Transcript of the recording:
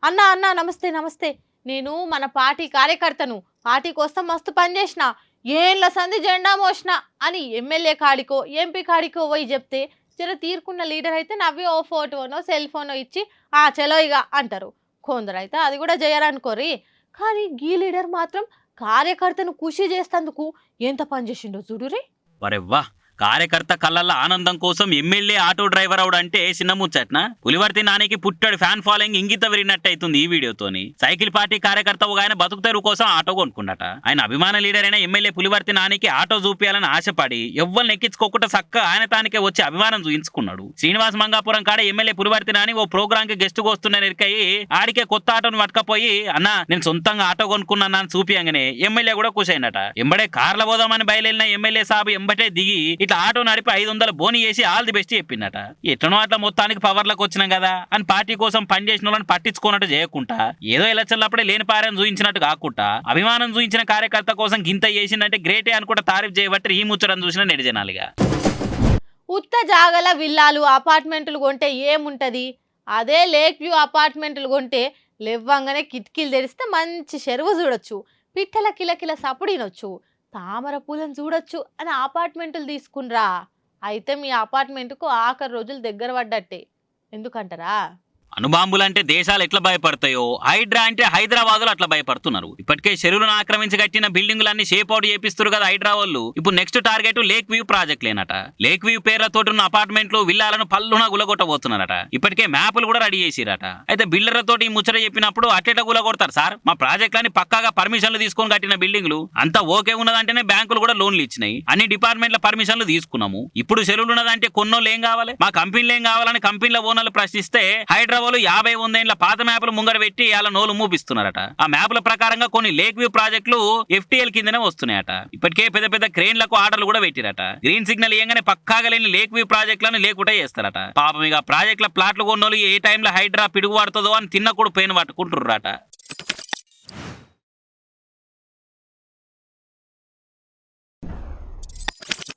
అన్నా అన్నా నమస్తే నమస్తే. నేను మన పార్టీ కార్యకర్తను. పార్టీ కోసం మస్తు పని చేసిన. ఏండ్ల సంధి జెండా మోసిన అని ఎమ్మెల్యే కాడికో, ఎంపీ కాడికో పోయి చెప్తే జర తీరుకున్న లీడర్ అయితే నవ్వి ఓ ఫోటోనో, సెల్ ఫోనో ఇచ్చి చలో ఇగ అంటారు. కొందరైతే అది కూడా చేయరనుకోరి. కానీ గీ లీడర్ మాత్రం కార్యకర్తను ఖుషి చేస్తందుకు ఎంత పని చేసిండో చూడురి. వరెవ్వా కార్యకర్త కళ్ళల్లో ఆనందం కోసం ఎమ్మెల్యే ఆటో డ్రైవర్ అవడంటే చిన్న ముచ్చట్న పులివర్తి నానికి పుట్టాడు ఫ్యాన్ ఫాలోయింగ్ ఇంగిత విరిగినట్టయితుంది ఈ వీడియోతోని. సైకిల్ పార్టీ కార్యకర్త ఒక ఆయన బతుకుతెరువు కోసం ఆటో కొనుక్కున్నట. ఆయన అభిమాన లీడర్ అయిన ఎమ్మెల్యే పులివర్తి నానికి ఆటో చూపియాలని ఆశపడి ఎవ్వరిని ఎక్కించుకోకుండా సక్క ఆయన తానికే వచ్చి అభిమానం చూయించుకున్నాడు. శ్రీనివాస్ మంగాపురం కాడ ఎమ్మెల్యే పులివర్తి నాని ఓ ప్రోగ్రామ్ కి గెస్ట్ వస్తున్న ఎరికయి ఆడికే కొత్త ఆటోను పట్టుకపోయి అన్నా నేను సొంతంగా ఆటో కొనుక్కున్నాను అని చూపియంగానే ఎమ్మెల్యే కూడా ఖుషి అయినట. ఎంబడే కార్ల పోదామని బయలుదేరిన ఎమ్మెల్యే సాబు ఎంబటే దిగి ఇట్లా ఆటో నడిపి 500 బోని చేసి ఆల్ ది బెస్ట్ చెప్పిందట. ఎట్లనో అట్లా మొత్తానికి పవర్లకు వచ్చినాం కదా అని పార్టీ కోసం పనిచేసిన వాళ్ళని పట్టించుకున్నట్టు చేయకుండా ఏదో ఎలక్షన్లప్పుడే లేని పారని చూయించినట్టు కాకుండా అభిమానం చూయించిన కార్యకర్త కోసం గింత చేసిందంటే గ్రేటే అనుకుంటా తారీఫ్ చేయబట్టి ఈ ముచ్చటను చూసిన నెడిజనాలిగా. ఉత్త జాగల విల్లాలు అపార్ట్మెంట్లు కొంటే ఏముంటది? అదే లేక్ వ్యూ అపార్ట్మెంట్లు కొంటే లేవ్వంగానే కిటికీలు తెరిస్తే మంచి చెరువు చూడొచ్చు, పిట్టల కిలకిల సపుడినొచ్చు, తామర పూలను చూడొచ్చు అని అపార్ట్మెంట్లు తీసుకున్రా. అయితే మీ అపార్ట్మెంట్కు ఆఖరి రోజులు దగ్గర పడ్డట్టే. ఎందుకంటారా? అణుబాంబులంటే దేశాలు ఎట్లా భయపడతాయో హైడ్రా అంటే హైదరాబాద్లో అట్లా భయపడుతున్నారు. ఇప్పటికే చెరువులను ఆక్రమించి కట్టిన బిల్డింగులన్నీ షేప్ అవుట్ చేపిస్తారు కదా హైడ్రా వాళ్ళు. ఇప్పుడు next target lake view project లేనట. లేక్ వ్యూ పేర్లతో ఉన్న అపార్ట్మెంట్లు విల్లాలను పల్లున గులగొట్టబోతున్నారట. ఇప్పటికే మ్యాపులు కూడా రెడీ చేసిరట. అయితే బిల్డర్లతో ఈ ముచ్చట చెప్పినప్పుడు అట్లెట్లా గులగొడతారు సార్, మా ప్రాజెక్టులని పక్కాగా పర్మిషన్లు తీసుకొని కట్టిన బిల్డింగ్లు అంతా ఓకే ఉన్నదంటేనే బ్యాంకులు కూడా లోన్లు ఇచ్చినాయి. అన్ని డిపార్ట్మెంట్ల పర్మిషన్లు తీసుకున్నాము. ఇప్పుడు చెరువులు ఉన్నదంటే కొన్నోళ్ళు ఏం కావాలి, మా కంపెనీలు ఏం కావాలని కంపెనీల ఓనర్లు ప్రశ్నిస్తే హైడ్రా 50 పాత మ్యాప్లు ముంగర పెట్టి అలా నోలు మూపిస్తున్నారట. ఆ మ్యాప్ల ప్రకారంగా కొన్ని లేక్ వ్యూ ప్రాజెక్టులు FTL కిందనే వస్తున్నాయట. ఇప్పటికే పెద్ద పెద్ద క్రేన్లకు ఆర్డర్లు కూడా పెట్టిరట. గ్రీన్ సిగ్నల్ ఇయ్యంగానే పక్కాగా లేని లేక్ వ్యూ ప్రాజెక్టులను లేకుండా చేస్తారట. పాపం ఇక ప్రాజెక్టుల ప్లాట్లు కొన్నోళ్ళు ఏ టైంలో హైడ్రా పిడుగు పడుతుందో అని తిన్న కూడా పెయిన్ పట్టుకుంటుర్రట.